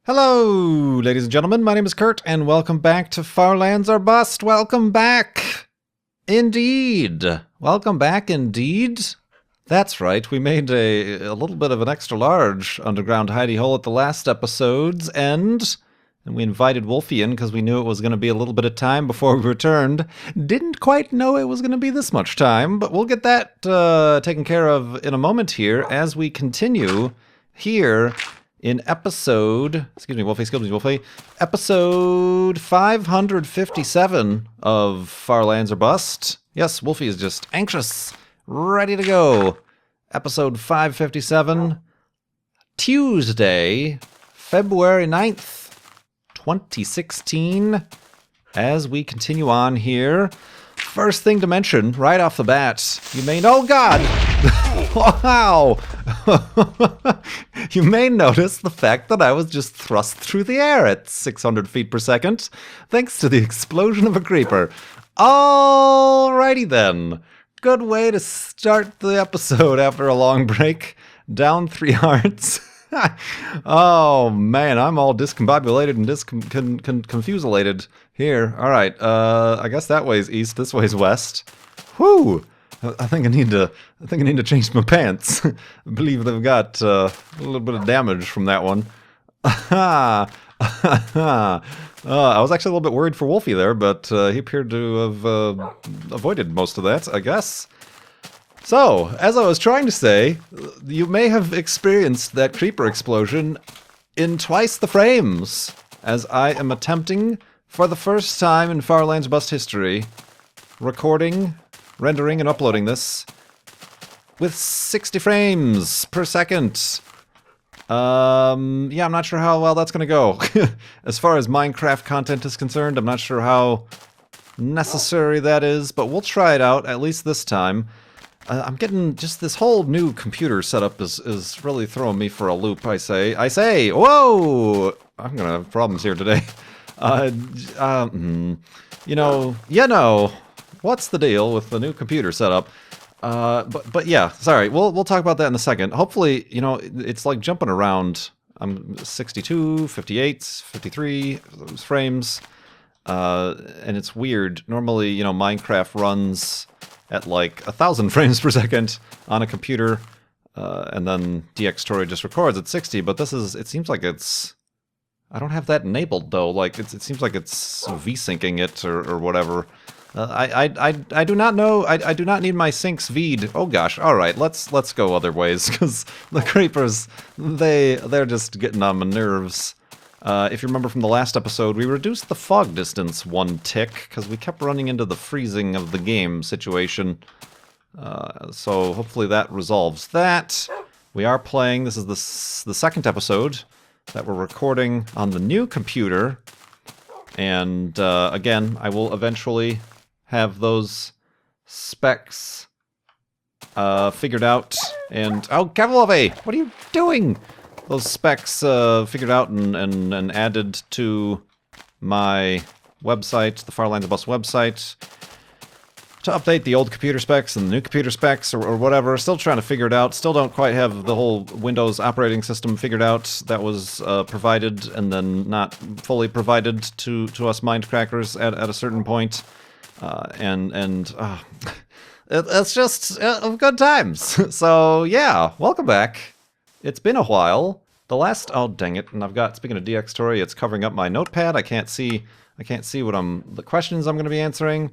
Hello, ladies and gentlemen. My name is Kurt, and welcome back to Far Lands or Bust. Welcome back, indeed. Welcome back, indeed. That's right. We made a little bit of an extra large underground hidey hole at the last episode's end, and we invited Wolfie in because we knew it was going to be a little bit of time before we returned. Didn't quite know it was going to be this much time, but we'll get that taken care of in a moment here as we continue here in episode, episode 557 of Far Lands or Bust. Yes, Wolfie is just anxious, ready to go. Episode 557, Tuesday, February 9th, 2016. As we continue on here, first thing to mention, right off the bat, you may know, oh God! Wow! You may notice the fact that I was just thrust through the air at 600 feet per second, thanks to the explosion of a creeper. Alrighty then. Good way to start the episode after a long break. Down 3 hearts. Oh man, I'm all discombobulated and confuselated here. Alright, I guess that way's east, this way's west. Whew! I think I need to change my pants. I believe they've got a little bit of damage from that one. I was actually a little bit worried for Wolfie there, but he appeared to have avoided most of that, I guess. So, as I was trying to say, you may have experienced that creeper explosion in twice the frames, as I am attempting, for the first time in Far Lands Bust history, recording, rendering, and uploading this with 60 frames per second. Yeah, I'm not sure how well that's going to go. As far as Minecraft content is concerned, I'm not sure how necessary that is, but we'll try it out, at least this time. I'm getting just this whole new computer setup is really throwing me for a loop, I say, whoa! I'm gonna have problems here today. You know, what's the deal with the new computer setup? But yeah, sorry, we'll talk about that in a second. Hopefully, you know, it's like jumping around. I'm 62, 58, 53 frames, and it's weird. Normally, you know, Minecraft runs at like 1,000 frames per second on a computer, and then DxTory just records at 60, but it seems like it's, I don't have that enabled though, like it seems like it's V-syncing it or whatever. I do not know, I do not need my syncs V'd. Oh gosh, alright, let's go other ways, because the creepers, they're just getting on my nerves. If you remember from the last episode, we reduced the fog distance 1 tick, because we kept running into the freezing of the game situation. So hopefully that resolves that. We are playing, this is the second episode that we're recording on the new computer. And again, I will eventually have those specs figured out. And, oh, Kavalove, what are you doing? Those specs figured out and added to my website, the Far Lands or Bust website, to update the old computer specs and the new computer specs or whatever. Still trying to figure it out. Still don't quite have the whole Windows operating system figured out. That was provided and then not fully provided to us Mindcrackers at a certain point. It's just good times. So yeah, welcome back. It's been a while. The last, oh dang it, and I've got, speaking of DxTory, it's covering up my notepad. I can't see what the questions I'm going to be answering.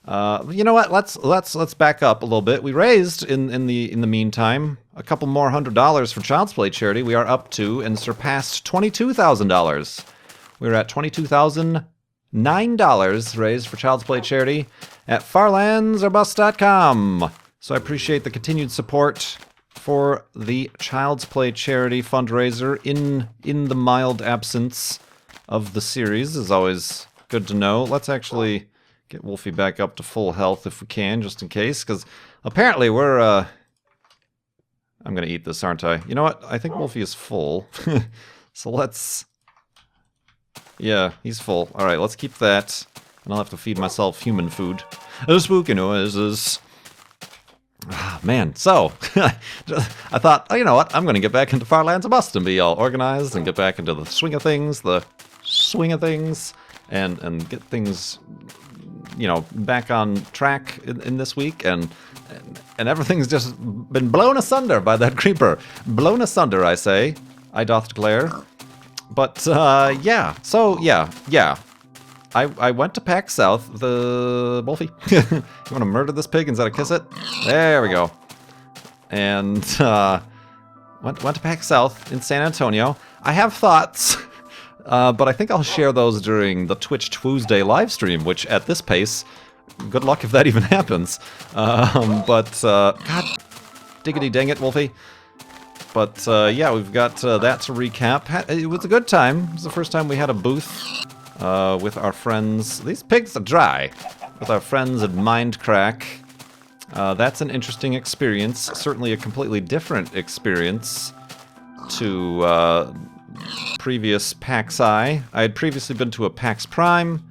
You know what? Let's back up a little bit. We raised in the meantime a couple more $100 for Child's Play charity. We are up to and surpassed $22,000. We're at $22,009 raised for Child's Play charity at farlandsorbust.com. So I appreciate the continued support for the Child's Play charity fundraiser in the mild absence of the series. Is always good to know. Let's actually get Wolfie back up to full health if we can, just in case, because apparently we're, I'm gonna eat this, aren't I? You know what? I think Wolfie is full. So let's, yeah, he's full. Alright, let's keep that, and I'll have to feed myself human food. Spooky noises. Man, so I thought, oh, you know what? I'm going to get back into Farlands of Must and be all organized and get back into the swing of things, and get things, back on track in this week, and everything's just been blown asunder by that creeper. Blown asunder, I say. I doth declare. But yeah. So yeah. I went to PAX South, the Wolfie. You want to murder this pig instead of kiss it? There we go. And went to PAX South in San Antonio. I have thoughts, but I think I'll share those during the Twitch Tuesday live stream, which at this pace, good luck if that even happens. God diggity dang it, Wolfie. But yeah, we've got that to recap. It was a good time. It was the first time we had a booth with our friends. These pigs are dry. With our friends at Mindcrack. That's an interesting experience. Certainly a completely different experience to previous PAX I. I had previously been to a PAX Prime.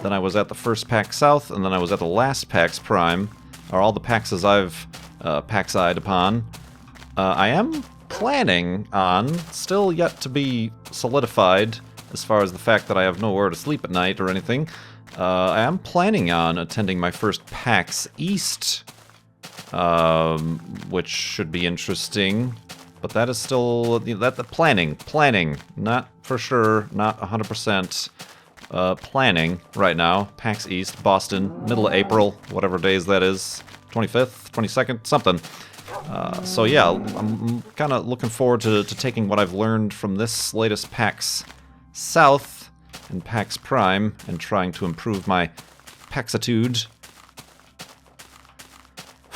Then I was at the first PAX South, and then I was at the last PAX Prime. Are all the PAXs I've PAX I'd upon. I am planning on, still yet to be solidified, as far as the fact that I have nowhere to sleep at night or anything. I am planning on attending my first PAX East, which should be interesting. But that is still the planning, not for sure, not 100% planning right now. PAX East, Boston, middle of April, whatever days that is, 25th, 22nd, something. So yeah, I'm kind of looking forward to taking what I've learned from this latest PAX South and PAX Prime and trying to improve my Paxitude.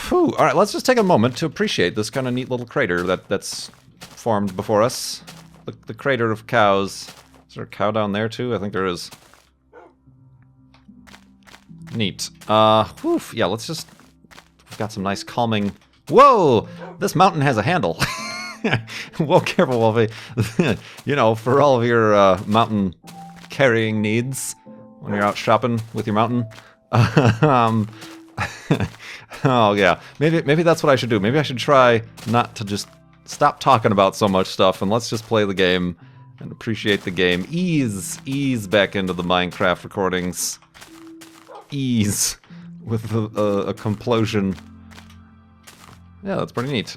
Whew. Alright, let's just take a moment to appreciate this kind of neat little crater that's formed before us. The crater of cows. Is there a cow down there too? I think there is. Neat. Whew. Yeah, let's just... We've got some nice calming... Whoa! This mountain has a handle. Whoa, careful, Wolfie. For all of your mountain carrying needs when you're out shopping with your mountain. Oh yeah, maybe that's what I should do. Maybe I should try not to just stop talking about so much stuff and let's just play the game and appreciate the game. Ease back into the Minecraft recordings. Ease with a complosion. Yeah, that's pretty neat.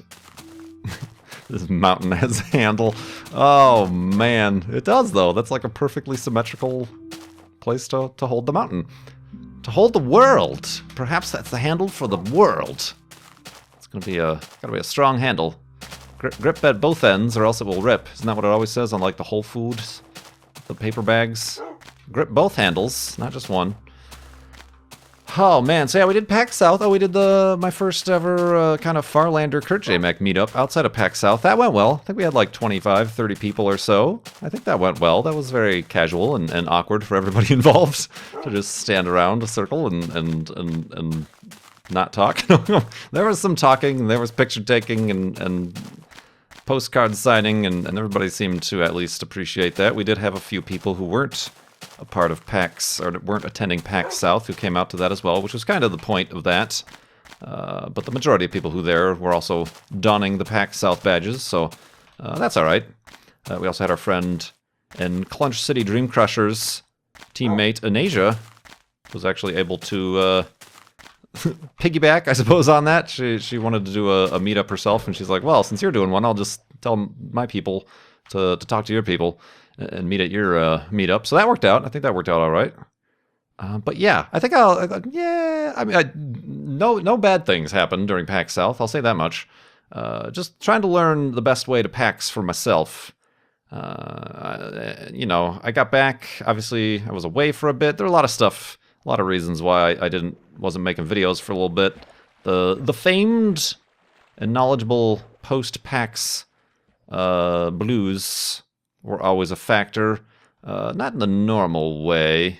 This mountain has a handle. Oh man, it does though. That's like a perfectly symmetrical place to hold the mountain. To hold the world. Perhaps that's the handle for the world. It's gotta be a strong handle. Grip at both ends, or else it will rip. Isn't that what it always says on like the Whole Foods, the paper bags? Grip both handles, not just one. Oh man, so yeah, we did PAX South. Oh, we did my first ever kind of Farlander Kurt J. Mac meetup outside of PAX South. That went well. I think we had like 25, 30 people or so. I think that went well. That was very casual and awkward for everybody involved to just stand around a circle and not talk. There was some talking, there was picture taking and postcard signing, and everybody seemed to at least appreciate that. We did have a few people who weren't a part of PAX, or weren't attending PAX South, who came out to that as well, which was kind of the point of that. But the majority of people who were also donning the PAX South badges, so that's alright. We also had our friend and Clunch City Dream Crushers teammate Anasia was actually able to piggyback, I suppose, on that. She wanted to do a meetup herself, and she's like, well, since you're doing one, I'll just tell my people to talk to your people and meet at your meetup. So that worked out. I think that worked out all right. But yeah, I think no bad things happened during PAX South. I'll say that much. Just trying to learn the best way to PAX for myself. I got back. Obviously, I was away for a bit. There were a lot of stuff, a lot of reasons why I wasn't making videos for a little bit. The famed and knowledgeable post-PAX blues were always a factor. Not in the normal way.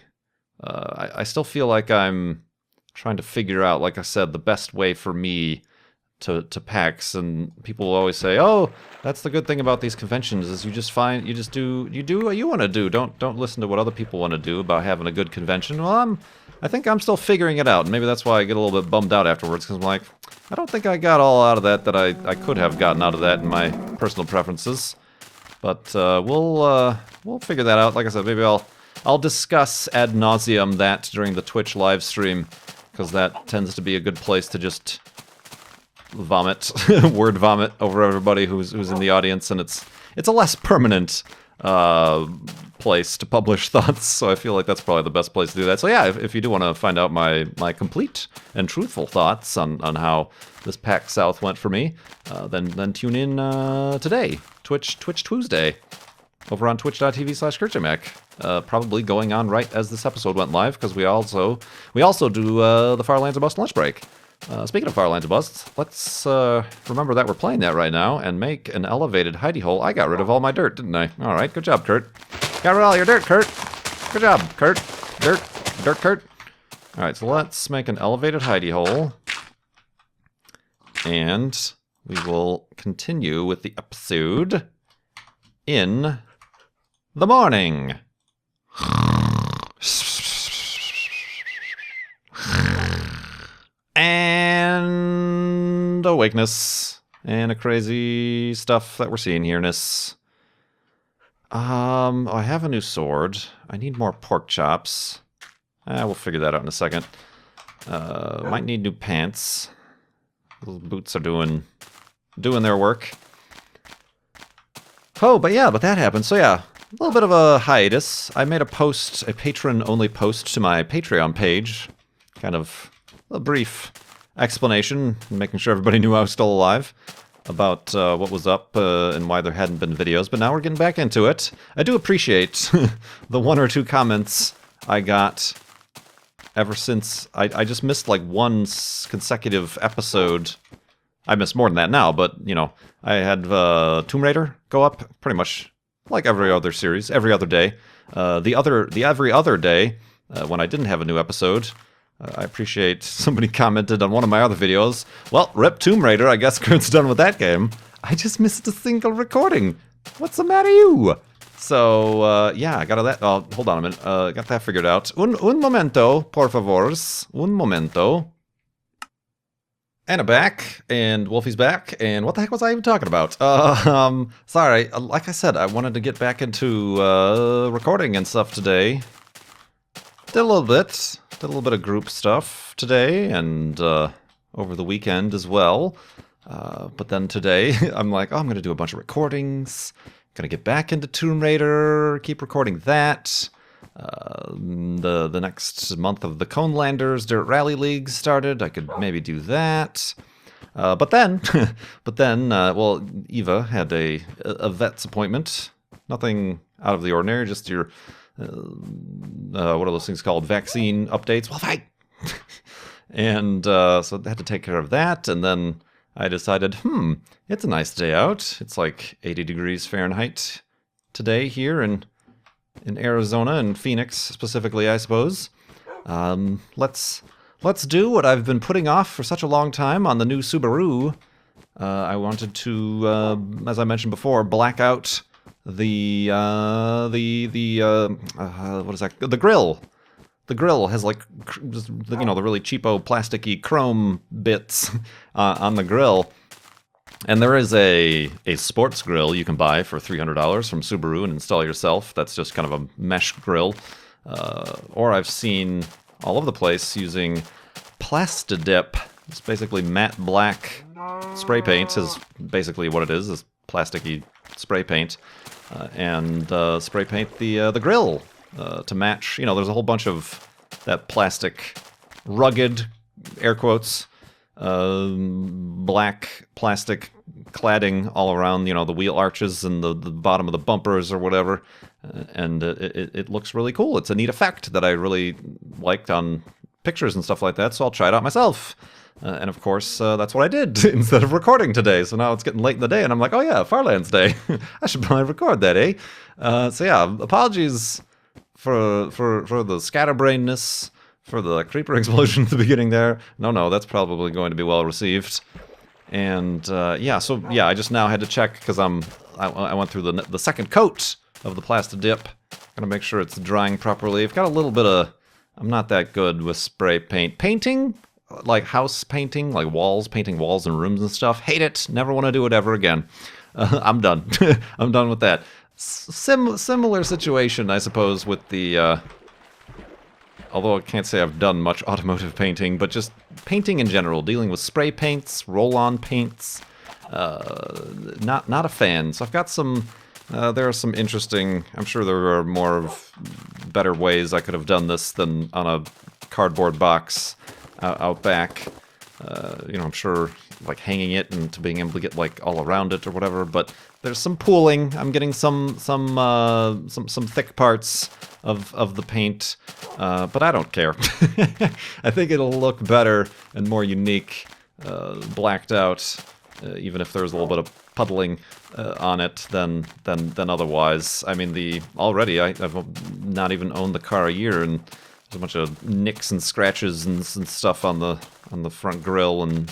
I still feel like I'm trying to figure out, like I said, the best way for me to PAX, and people will always say, "Oh, that's the good thing about these conventions is you just do what you want to do. Don't listen to what other people want to do about having a good convention." Well, I think I'm still figuring it out, and maybe that's why I get a little bit bummed out afterwards, because I'm like, I don't think I got all out of that I could have gotten out of that in my personal preferences. But we'll figure that out. Like I said, maybe I'll discuss ad nauseum that during the Twitch live stream, because that tends to be a good place to just vomit, word vomit over everybody who's in the audience, and it's a less permanent place to publish thoughts, so I feel like that's probably the best place to do that. So yeah, if you do want to find out my complete and truthful thoughts on how this PAX South went for me, then tune in today, Twitch Tuesday, over on twitch.tv/KurtJamek. Probably going on right as this episode went live, because we also do the Far Lands of Bust lunch break. Speaking of Far Lands of Bust, let's remember that we're playing that right now and make an elevated hidey hole. I got rid of all my dirt, didn't I? All right, good job, Kurt. Got rid of all your dirt, Kurt. Good job, Kurt. Dirt, Kurt. All right, so let's make an elevated hidey hole, and we will continue with the episode in the morning. And awakeness. And a crazy stuff that we're seeing here-ness. I have a new sword. I need more pork chops. We'll figure that out in a second. Might need new pants. Those boots are doing their work. Oh, but that happened. So yeah, a little bit of a hiatus. I made a patron-only post to my Patreon page. Kind of a brief explanation, making sure everybody knew I was still alive, about what was up and why there hadn't been videos, but now we're getting back into it. I do appreciate the 1 or 2 comments I got ever since. I just missed like one consecutive episode. I missed more than that now, but, you know, I had Tomb Raider go up pretty much like every other series, every other day. The every other day, when I didn't have a new episode, I appreciate somebody commented on one of my other videos, well, rip Tomb Raider, I guess Kurt's done with that game. I just missed a single recording. What's the matter, you? So, yeah, I got that. Oh, hold on a minute. Got that figured out. Un momento, por favors. Un momento. And I'm back, and Wolfie's back, and what the heck was I even talking about? Sorry, like I said, I wanted to get back into recording and stuff today. Did a little bit of group stuff today, and over the weekend as well. But then today, I'm like, oh, I'm going to do a bunch of recordings. Going to get back into Tomb Raider, keep recording that. The next month of the Conelanders Dirt Rally League started. I could maybe do that. But then, well, Eva had a vet's appointment. Nothing out of the ordinary, just your, what are those things called? Vaccine updates. Well, and so I had to take care of that, and then I decided, it's a nice day out. It's like 80 degrees Fahrenheit today here in Arizona and Phoenix specifically, I suppose. Let's do what I've been putting off for such a long time on the new Subaru. I wanted to, as I mentioned before, black out the what is that? The grill. The grill has like, you know, the really cheapo plasticky chrome bits on the grill. And there is a sports grill you can buy for $300 from Subaru and install yourself. That's just kind of a mesh grill. Or I've seen all over the place using Plastidip. It's basically matte black spray paint is basically what it is plasticky spray paint. And spray paint the grill to match. You know, there's a whole bunch of that plastic, rugged, air quotes, black plastic cladding all around, you know, the wheel arches and the bottom of the bumpers or whatever, and it looks really cool. It's a neat effect that I really liked on pictures and stuff like that, so I'll try it out myself. And of course, that's what I did instead of recording today. So now it's getting late in the day, and I'm like, oh yeah, Farlands Day. I should probably record that, eh? So yeah, apologies for the scatterbrainness, for the creeper explosion at the beginning there. No, that's probably going to be well received. And yeah, so yeah, I just now had to check because I went through the second coat of the Plasta Dip. Gotta make sure it's drying properly. I've got a little bit of... I'm not that good with spray paint. Painting, like house painting, like walls, painting walls and rooms and stuff. Hate it. Never want to do it ever again. I'm done. I'm done with that. Similar situation, I suppose, with the... although I can't say I've done much automotive painting, but just painting in general, dealing with spray paints, roll-on paints. Not a fan. So I've got some... there are some interesting... I'm sure there are better ways I could have done this than on a cardboard box out back. You know, I'm sure like hanging it and to being able to get like all around it or whatever. But there's some pooling. I'm getting some thick parts of the paint, but I don't care. I think it'll look better and more unique, blacked out, even if there's a little bit of puddling on it than otherwise. I mean, already I've not even owned the car a year, and there's a bunch of nicks and scratches and stuff on the front grille and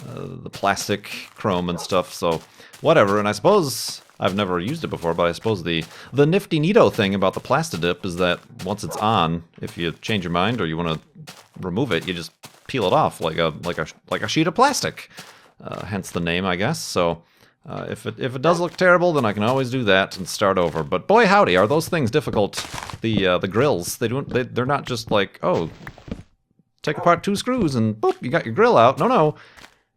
the plastic chrome and stuff. So whatever. And I suppose I've never used it before, but I suppose the nifty neato thing about the Plasta Dip is that once it's on, if you change your mind or you want to remove it, you just peel it off like a sheet of plastic. Hence the name, I guess. So if it does look terrible, then I can always do that and start over. But boy howdy, are those things difficult. The grills, they're not just like, oh, take apart 2 screws and boop, you got your grill out. No.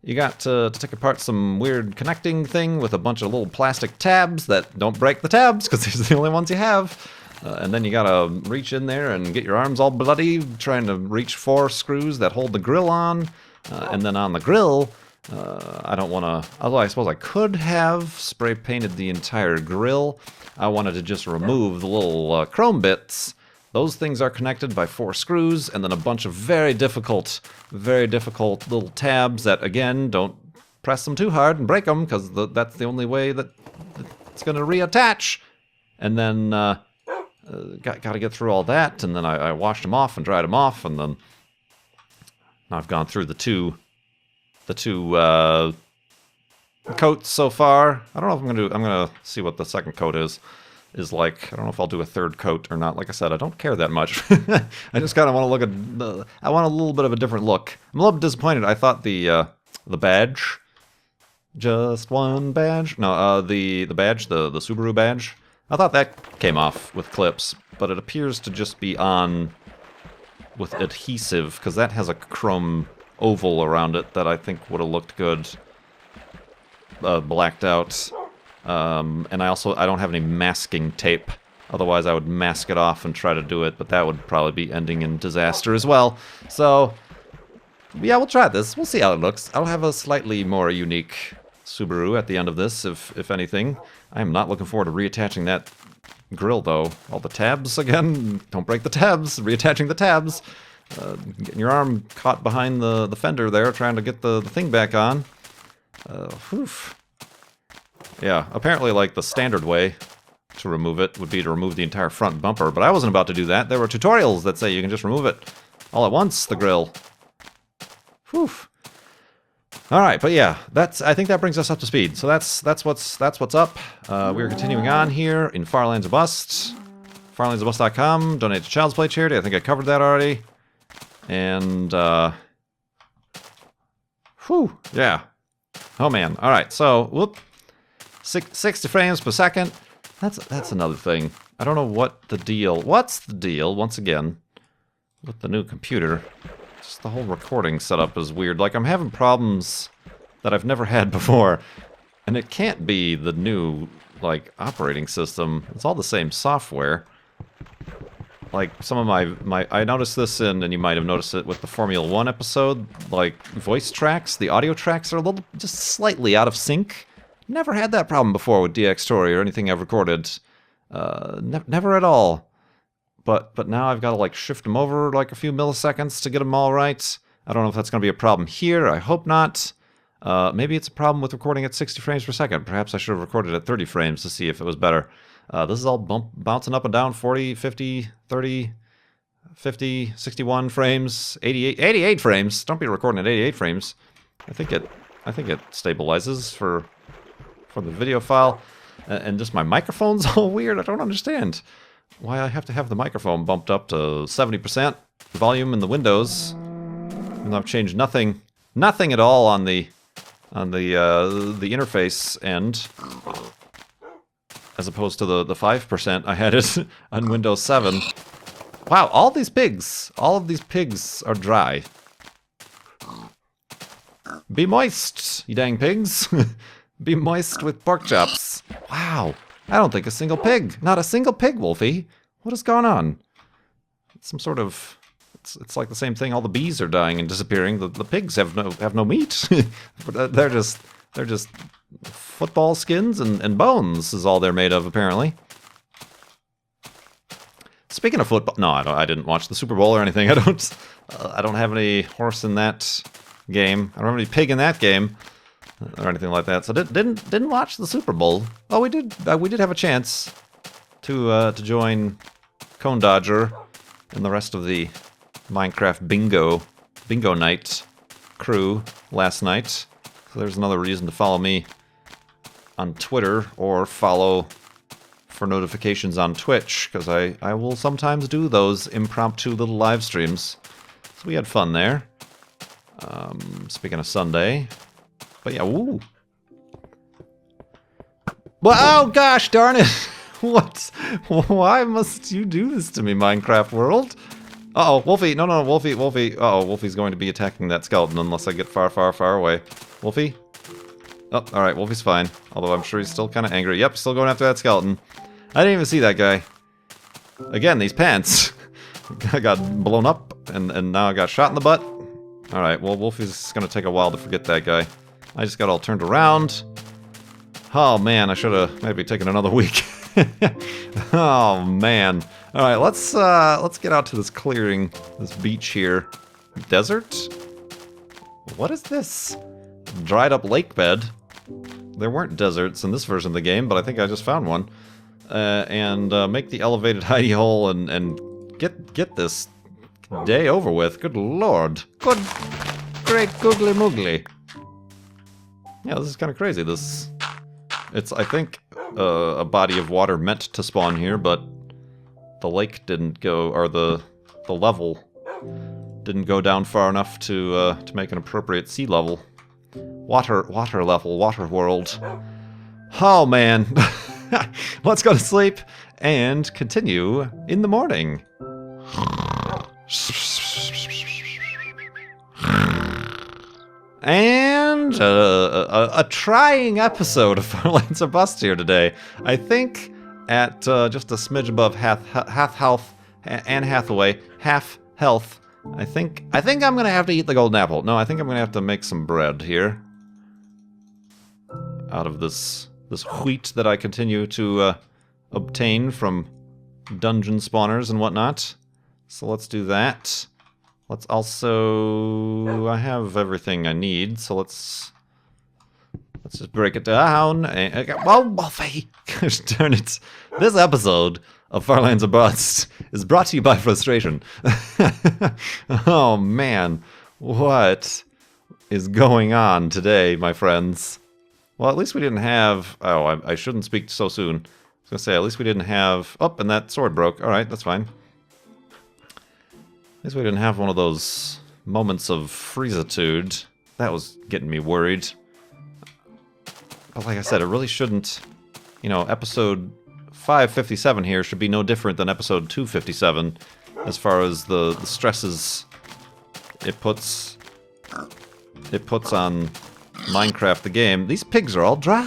You got to take apart some weird connecting thing with a bunch of little plastic tabs that don't break the tabs because these are the only ones you have. And then you gotta reach in there and get your arms all bloody trying to reach 4 screws that hold the grill on. And then on the grill, I don't want to... Although I suppose I could have spray painted the entire grill. I wanted to just remove the little chrome bits. Those things are connected by 4 screws, and then a bunch of very difficult little tabs that, again, don't press them too hard and break them, because that's the only way that it's going to reattach. And then got to get through all that, and then I washed them off and dried them off, and then now I've gone through the two coats so far. I don't know if I'm gonna see what the second coat is like. I don't know if I'll do a third coat or not. Like I said, I don't care that much. I just kind of want to look at I want a little bit of a different look. I'm a little bit disappointed. I thought the badge, just one badge. No, the badge, the Subaru badge. I thought that came off with clips, but it appears to just be on with adhesive because that has a chrome oval around it that I think would have looked good blacked out. And I don't have any masking tape. Otherwise I would mask it off and try to do it, but that would probably be ending in disaster as well. So yeah, we'll try this. We'll see how it looks. I'll have a slightly more unique Subaru at the end of this, if anything. I am not looking forward to reattaching that grill though. All the tabs again. Don't break the tabs. Reattaching the tabs. Getting your arm caught behind the fender there, trying to get the thing back on. Whew. Yeah, apparently like the standard way to remove it would be to remove the entire front bumper, but I wasn't about to do that. There were tutorials that say you can just remove it all at once, the grill. Whew. Alright, but yeah, I think that brings us up to speed. So that's what's up. We're continuing on here in Far Lands of Bust. farlandsofbust.com, donate to Child's Play charity. I think I covered that already. And whew, yeah. Oh man. Alright, so whoop. 60 frames per second. That's another thing. I don't know what the deal... What's the deal, once again, with the new computer? Just the whole recording setup is weird. Like, I'm having problems that I've never had before. And it can't be the new, like, operating system. It's all the same software. Like, some of my I noticed this and you might have noticed it with the Formula 1 episode. Like, voice tracks, the audio tracks are a little, just slightly out of sync. Never had that problem before with DX Story or anything I've recorded. Never at all. But now I've got to like shift them over like a few milliseconds to get them all right. I don't know if that's going to be a problem here. I hope not. Maybe it's a problem with recording at 60 frames per second. Perhaps I should have recorded at 30 frames to see if it was better. This is all bouncing up and down 40, 50, 30, 50, 61 frames, 88 frames. Don't be recording at 88 frames. I think I think it stabilizes for the video file. And just my microphone's all weird. I don't understand why I have to have the microphone bumped up to 70% volume in the Windows. Even though I've changed nothing at all on the interface end, as opposed to the 5% I had it on Windows 7. Wow, all of these pigs are dry. Be moist, you dang pigs. Be moist with pork chops. Wow, I don't think a single pig. Not a single pig, Wolfie. What is going on? It's some sort of... It's like the same thing. All the bees are dying and disappearing. The pigs have no meat. They're just football skins and bones is all they're made of, apparently. Speaking of football, no, I didn't watch the Super Bowl or anything. I don't have any horse in that game. I don't have any pig in that game or anything like that. So didn't watch the Super Bowl. Oh, we did have a chance to join Cone Dodger and the rest of the Minecraft bingo night crew last night. So there's another reason to follow me on Twitter or follow for notifications on Twitch, because I will sometimes do those impromptu little live streams. So we had fun there. Speaking of Sunday. But yeah, woo. Well, oh gosh darn it! What? Why must you do this to me, Minecraft world? Uh-oh, Wolfie, no, Wolfie. Uh-oh, Wolfie's going to be attacking that skeleton unless I get far, far, far away. Wolfie? Oh, alright, Wolfie's fine. Although I'm sure he's still kind of angry. Yep, still going after that skeleton. I didn't even see that guy. Again, these pants. I got blown up, and now I got shot in the butt. Alright, well, Wolfie's gonna take a while to forget that guy. I just got all turned around. Oh, man, I should have maybe taken another week. Oh, man. Alright, let's get out to this clearing, this beach here. Desert? What is this? Dried up lake bed. There weren't deserts in this version of the game, but I think I just found one. And make the elevated hidey hole and get this day over with. Good lord. Good, great googly moogly. Yeah, this is kind of crazy. It's, I think, a body of water meant to spawn here, but the lake didn't go, or the level didn't go down far enough to make an appropriate sea level. Water level, water world. Oh man. Let's go to sleep and continue in the morning. And a trying episode of Farlands Are Bust here today. I think at just a smidge above half health, Anne Hathaway, half health. I think I'm gonna have to eat the golden apple. No, I think I'm gonna have to make some bread here out of this wheat that I continue to obtain from dungeon spawners and whatnot. So let's do that. Let's also... I have everything I need, so let's just break it down. And, whoa, Wolfie! Gosh darn it. This episode of Farlands Are Bust is brought to you by frustration. Oh man, what is going on today, my friends? Well, at least we didn't have... Oh, I shouldn't speak so soon. I was going to say, at least we didn't have... Oh, and that sword broke. Alright, that's fine. At least we didn't have one of those moments of freezitude. That was getting me worried. But like I said, it really shouldn't... You know, episode 557 here should be no different than episode 257 as far as the stresses it puts on Minecraft the game. These pigs are all dry.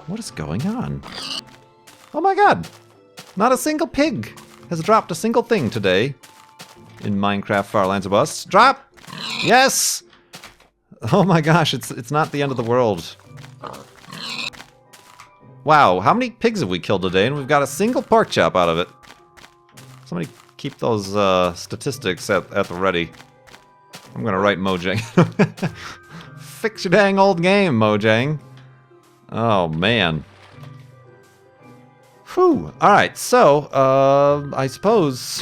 What is going on? Oh my god! Not a single pig has dropped a single thing today in Minecraft Farlands Are Bust. Drop! Yes! Oh my gosh, it's not the end of the world. Wow, how many pigs have we killed today? And we've got a single pork chop out of it. Somebody keep those statistics at the ready. I'm gonna write Mojang. Fix your dang old game, Mojang. Oh, man. Whew. Alright, so, I suppose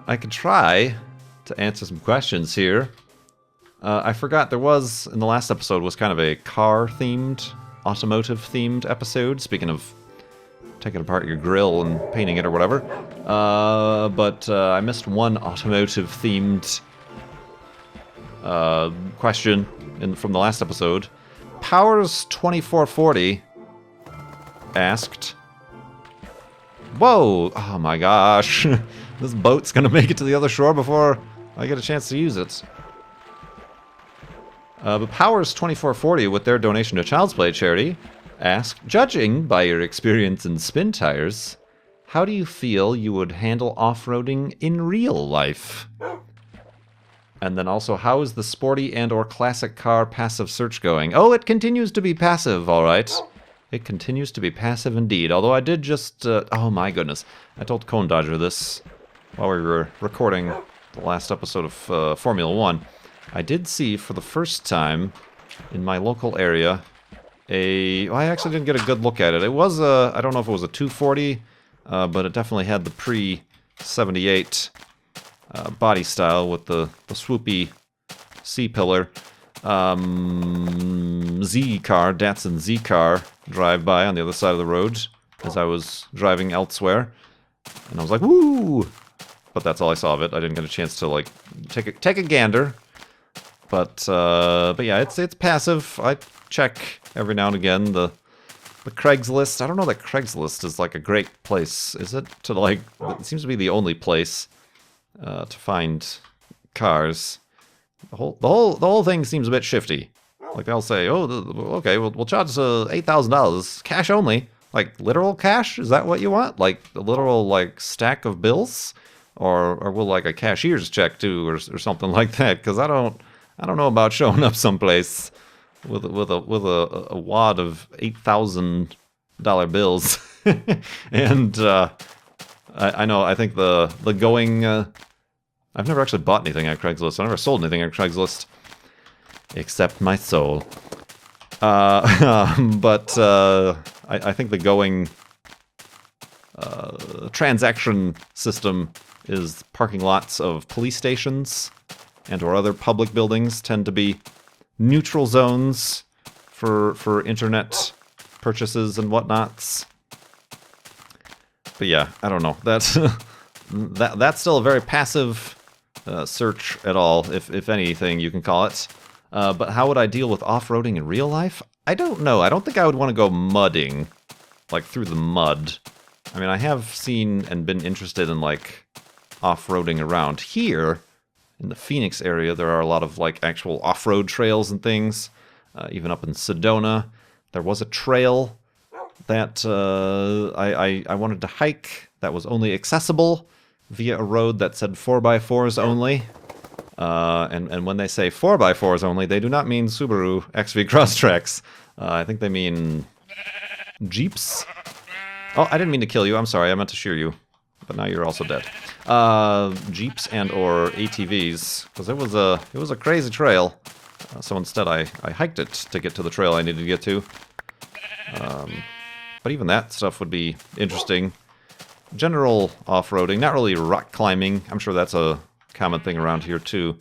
I could try to answer some questions here. I forgot there was, in the last episode, was kind of a car-themed, automotive-themed episode, speaking of taking apart your grill and painting it or whatever. But I missed one automotive-themed question from the last episode. Powers2440 asked, whoa, oh my gosh, this boat's gonna make it to the other shore before I get a chance to use it. But Powers2440, with their donation to Child's Play charity, asked, judging by your experience in spin tires, how do you feel you would handle off-roading in real life? And then also, how is the sporty and or classic car passive search going? Oh, it continues to be passive, all right. It continues to be passive indeed, although I did just, oh my goodness. I told Cone Dodger this while we were recording the last episode of Formula 1. I did see, for the first time in my local area, well, I actually didn't get a good look at it. It was I don't know if it was a 240, but it definitely had the pre-78 body style with the swoopy C-pillar. Z-car, Datsun Z-car, drive by on the other side of the road as I was driving elsewhere. And I was like, woo! But that's all I saw of it. I didn't get a chance to, like, take a gander. But yeah, it's passive. I check every now and again the Craigslist. I don't know that Craigslist is like a great place, is it? To like, it seems to be the only place to find cars. The whole thing seems a bit shifty. Like they'll say, oh, okay, we'll charge $8,000 cash only. Like literal cash? Is that what you want? Like a literal like stack of bills, or will like a cashier's check too, or something like that? Because I don't know about showing up someplace with a wad of $8,000 bills. And I think the going. I've never actually bought anything at Craigslist. I've never sold anything at Craigslist, except my soul. But I think the going transaction system is parking lots of police stations and or other public buildings tend to be neutral zones for internet purchases and whatnots. But yeah, I don't know. That's that's still a very passive search at all, if anything you can call it. But how would I deal with off-roading in real life? I don't know. I don't think I would want to go mudding, like through the mud. I mean, I have seen and been interested in like off-roading around here. In the Phoenix area, there are a lot of like actual off-road trails and things. Even up in Sedona, there was a trail that I wanted to hike that was only accessible via a road that said 4x4s only. And when they say 4x4s only, they do not mean Subaru XV Crosstreks. I think they mean Jeeps. Oh, I didn't mean to kill you. I'm sorry. I meant to shear you. But now you're also dead. Jeeps and or ATVs, because it was a crazy trail. So instead I hiked it to get to the trail I needed to get to. But even that stuff would be interesting. General off-roading, not really rock climbing. I'm sure that's a common thing around here too.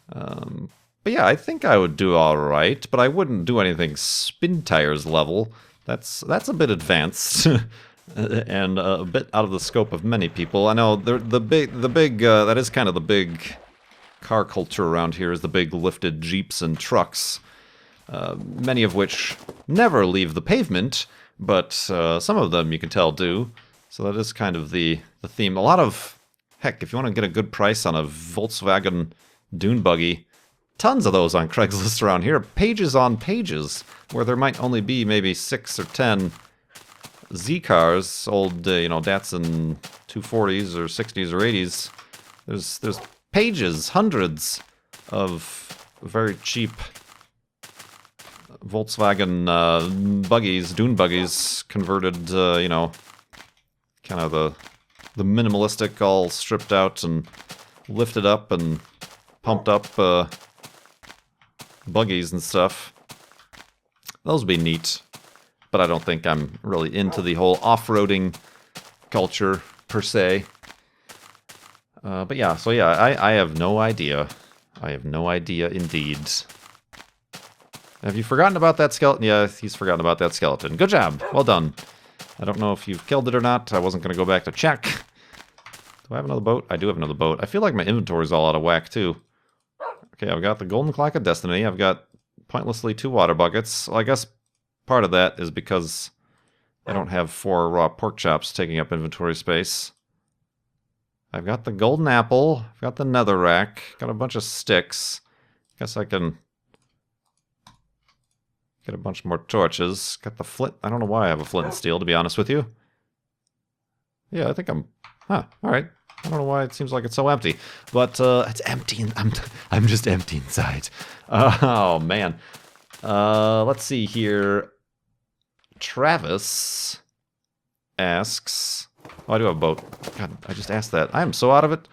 But yeah, I think I would do all right, but I wouldn't do anything spin tires level. That's a bit advanced. And a bit out of the scope of many people. I know the big that is kind of the big car culture around here is the big lifted Jeeps and trucks, many of which never leave the pavement, but some of them you can tell do. So that is kind of the theme. A lot of, heck, if you want to get a good price on a Volkswagen dune buggy, tons of those on Craigslist around here. Pages on pages, where there might only be maybe 6 or 10 Z-cars, old, Datsun 240s or 60s or 80s. There's pages, hundreds of very cheap Volkswagen buggies, dune buggies, converted, kind of the minimalistic, all stripped out and lifted up and pumped up buggies and stuff. Those would be neat. But I don't think I'm really into the whole off-roading culture, per se. But yeah, so yeah, I have no idea. I have no idea indeed. Have you forgotten about that skeleton? Yeah, he's forgotten about that skeleton. Good job. Well done. I don't know if you've killed it or not. I wasn't going to go back to check. Do I have another boat? I do have another boat. I feel like my inventory's all out of whack, too. Okay, I've got the golden clock of destiny. I've got pointlessly 2 water buckets. Well, I guess part of that is because I don't have 4 raw pork chops taking up inventory space. I've got the golden apple. I've got the netherrack. Got a bunch of sticks. Guess I can get a bunch more torches. Got the flint. I don't know why I have a flint and steel, to be honest with you. Yeah, I think I'm... Huh, alright. I don't know why it seems like it's so empty. But, it's empty and I'm just empty inside. Oh, man. Let's see here. Travis asks... Oh, I do have a boat. God, I just asked that. I am so out of it.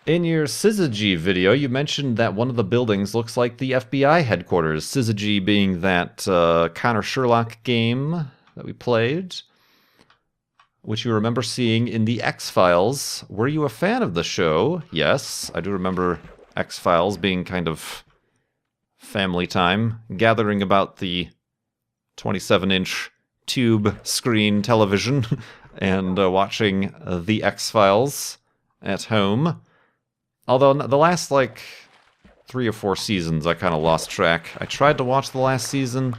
In your Syzygy video, you mentioned that one of the buildings looks like the FBI headquarters. Syzygy being that Connor Sherlock game that we played, which you remember seeing in the X-Files. Were you a fan of the show? Yes, I do remember X-Files being kind of family time, gathering about the 27-inch tube screen television and watching the X-Files at home. Although the last, like, 3 or 4 seasons, I kind of lost track. I tried to watch the last season.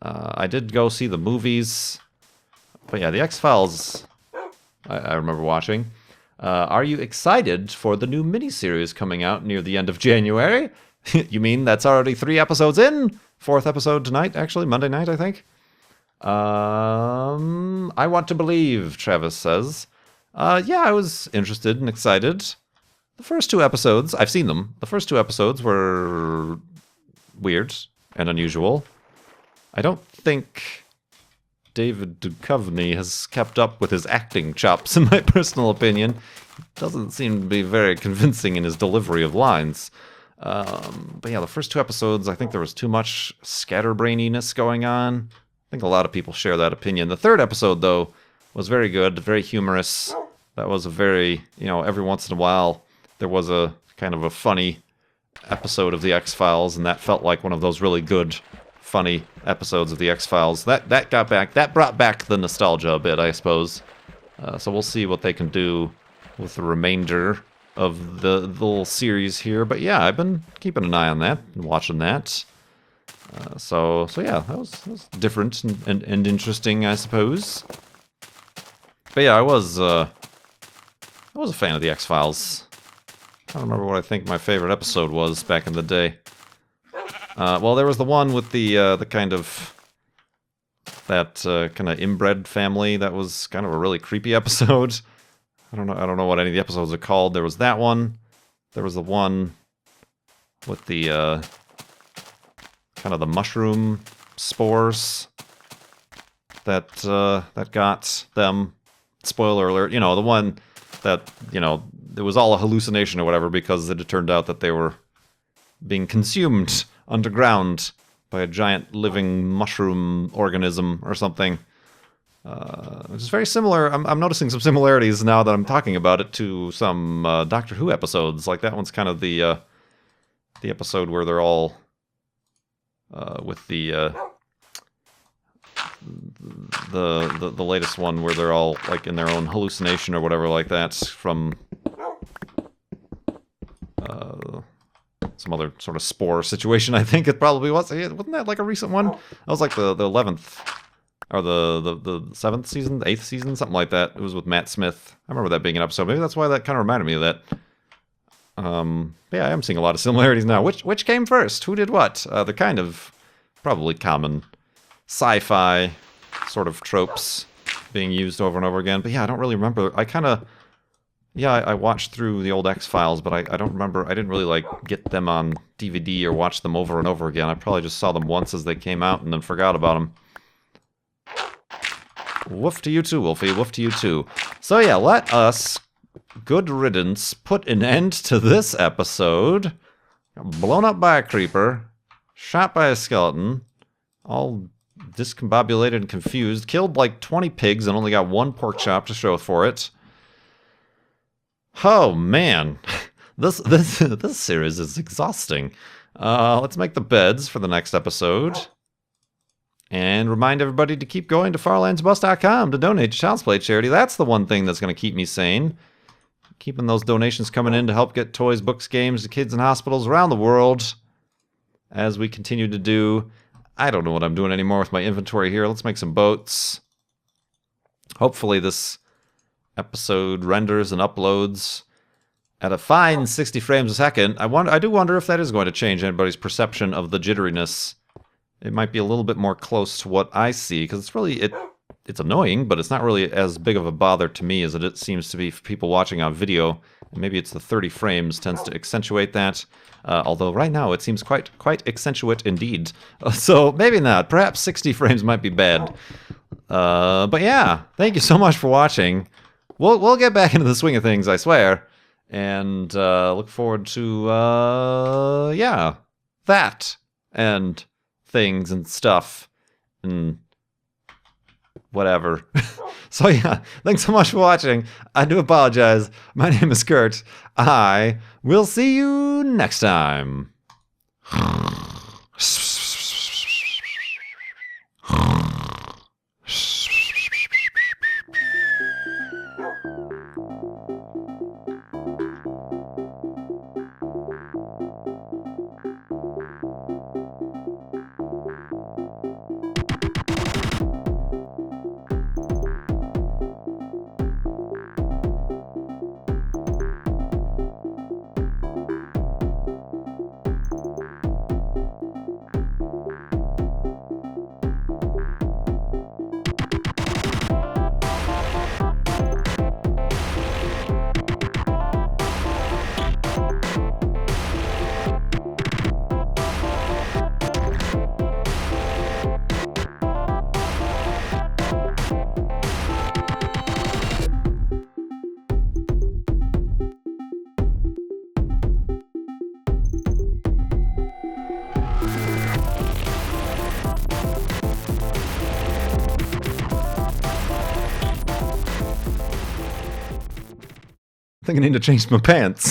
I did go see the movies. But yeah, the X-Files, I remember watching. Are you excited for the new miniseries coming out near the end of January? You mean that's already 3 episodes in? 4th episode tonight, actually, Monday night, I think. I want to believe, Travis says. Yeah, I was interested and excited. The first 2 episodes, I've seen them. The first 2 episodes were weird and unusual. I don't think David Duchovny has kept up with his acting chops, in my personal opinion. He doesn't seem to be very convincing in his delivery of lines. But yeah, the first 2 episodes, I think there was too much scatterbraininess going on. I think a lot of people share that opinion. The 3rd episode, though, was very good, very humorous. That was a very, every once in a while, there was a kind of a funny episode of the X-Files, and that felt like one of those really good, funny episodes of the X-Files. That brought back the nostalgia a bit, I suppose. So we'll see what they can do with the remainder of the little series here. But yeah, I've been keeping an eye on that and watching that. So yeah, that was different and interesting, I suppose. But yeah, I was a fan of the X-Files. I don't remember what I think my favorite episode was back in the day. Well, there was the one with the kind of inbred family. That was kind of a really creepy episode. I don't know what any of the episodes are called. There was that one. There was the one with the kind of the mushroom spores that got them. Spoiler alert, the one that, it was all a hallucination or whatever because it had turned out that they were being consumed underground by a giant living mushroom organism or something. Which is very similar. I'm noticing some similarities now that I'm talking about it to some Doctor Who episodes. Like that one's kind of the episode where they're all with the latest one where they're all like in their own hallucination or whatever like that from some other sort of spore situation. I think it probably was. Wasn't that like a recent one? That was like the 11th or the 7th season, the 8th season, something like that. It was with Matt Smith. I remember that being an episode. Maybe that's why that kind of reminded me of that. Yeah, I am seeing a lot of similarities now. Which came first? Who did what? They're kind of probably common sci-fi sort of tropes being used over and over again. But yeah, I don't really remember. I watched through the old X-Files, but I don't remember. I didn't really like get them on DVD or watch them over and over again. I probably just saw them once as they came out and then forgot about them. Woof to you too, Wolfie. Woof to you too. So yeah, let us, good riddance, put an end to this episode. Blown up by a creeper, shot by a skeleton, all discombobulated and confused, killed like 20 pigs and only got 1 pork chop to show for it. Oh man, This series is exhausting. Let's make the beds for the next episode. And remind everybody to keep going to farlandsbus.com to donate to Child's Play charity. That's the one thing that's going to keep me sane. Keeping those donations coming in to help get toys, books, games to kids in hospitals around the world. As we continue to do. I don't know what I'm doing anymore with my inventory here. Let's make some boats. Hopefully this episode renders and uploads at a fine 60 frames a second. I do wonder if that is going to change anybody's perception of the jitteriness. It might be a little bit more close to what I see, because it's really, it's annoying, but it's not really as big of a bother to me as it seems to be for people watching on video. And maybe it's the 30 frames tends to accentuate that. Although right now it seems quite accentuate indeed. So maybe not. Perhaps 60 frames might be bad. But yeah, thank you so much for watching. We'll get back into the swing of things, I swear. And look forward to, yeah, that. And things and stuff. And whatever. So yeah, thanks so much for watching. I do apologize. My name is Kurt. I will see you next time. I think I need to change my pants.